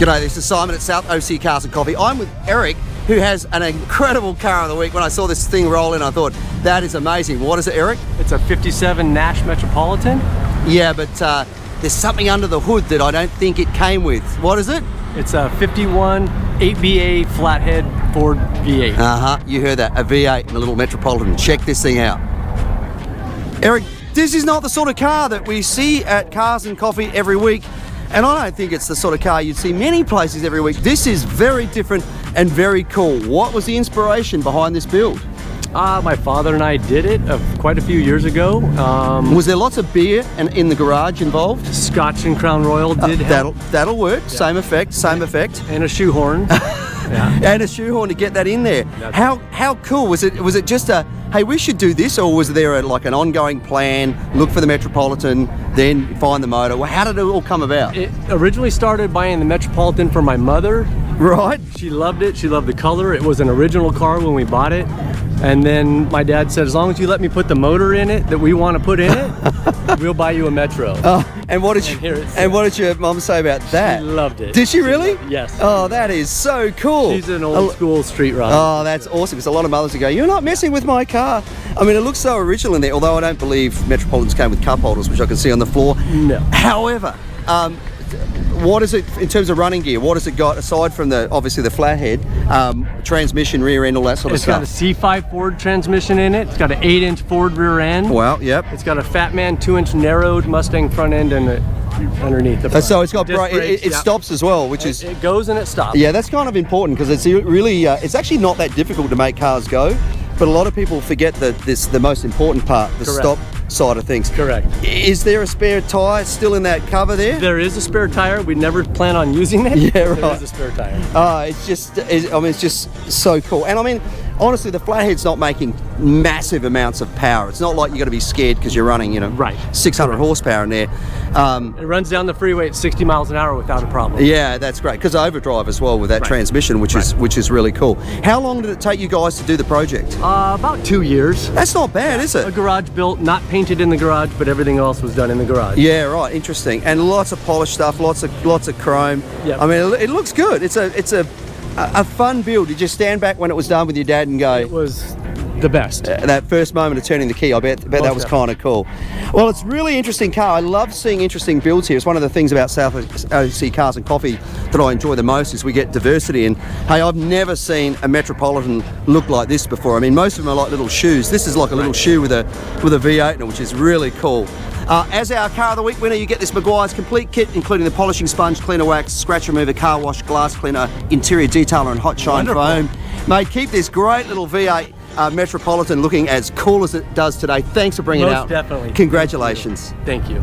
G'day, this is Simon at South OC Cars and Coffee. I'm with Eric, who has an incredible car of the week. When I saw this thing roll in, I thought, that is amazing. What is it, Eric? It's a 57 Nash Metropolitan. Yeah, but there's something under the hood that I don't think it came with. What is it? It's a 51 8BA flathead Ford V8. You heard that, a V8 and a little Metropolitan. Check this thing out. Eric, this is not the sort of car that we see at Cars and Coffee every week. And I don't think it's the sort of car you'd see many places every week. This is very different and very cool. What was the inspiration behind this build? My father and I did it quite a few years ago. Was there lots of beer in the garage involved? Scotch and Crown Royal did help. That'll work. Yeah. Same effect. And a shoehorn. Yeah. And a shoehorn to get that in there. How cool was it? Was it just a, hey, we should do this, or was there like an ongoing plan? Look for the Metropolitan, then find the motor. Well, how did it all come about? It originally started buying the Metropolitan for my mother. Right. She loved it. She loved the color. It was an original car when we bought it. And then my dad said, as long as you let me put the motor in it that we want to put in it, we'll buy you a Metro. And what did your mum say about that? She loved it. Did she really? Yes. Oh, that is so cool. She's an old school street rider. Oh, that's awesome. Because a lot of mothers would go, you're not messing with my car. I mean, it looks so original in there, although I don't believe Metropolitans came with cup holders, which I can see on the floor. No. However, what is it in terms of running gear? What has it got aside from obviously the flathead, transmission, rear end, all that sort of stuff? It's got a C5 Ford transmission in it. It's got an 8-inch Ford rear end. Wow, yep. It's got a Fat Man 2-inch narrowed Mustang front end and underneath the front. So it's got it stops as well, which is... It goes and it stops. Yeah, that's kind of important because it's really, it's actually not that difficult to make cars go, but a lot of people forget the most important part, the stop side of things. Correct. Is there a spare tyre still in that cover there? There is a spare tire. We never plan on using it. Yeah, right. There is a spare tire. It's just so cool. And I mean, honestly, the flathead's not making massive amounts of power. It's not like you got to be scared because you're running, 600 horsepower in there. It runs down the freeway at 60 miles an hour without a problem. Yeah, that's great. Because overdrive as well with that transmission, which is really cool. How long did it take you guys to do the project? About 2 years. That's not bad, is it? A garage built, not painted in the garage, but everything else was done in the garage. Yeah, right. Interesting. And lots of polished stuff, lots of chrome. Yep. I mean, it looks good. It's a fun build. Did you stand back when it was done with your dad and go? It was the best. That first moment of turning the key, I bet that was kind of cool. Well, it's a really interesting car. I love seeing interesting builds here. It's one of the things about South OC Cars and Coffee that I enjoy the most is we get diversity. And hey, I've never seen a Metropolitan look like this before. I mean, most of them are like little shoes. This is like a little shoe with a V8 in it, which is really cool. As our Car of the Week winner, you get this Maguire's complete kit, including the polishing sponge, cleaner wax, scratch remover, car wash, glass cleaner, interior detailer, and hot shine foam. Mate, keep this great little V8 Metropolitan looking as cool as it does today. Thanks for bringing it out. Most definitely. Congratulations. Thank you.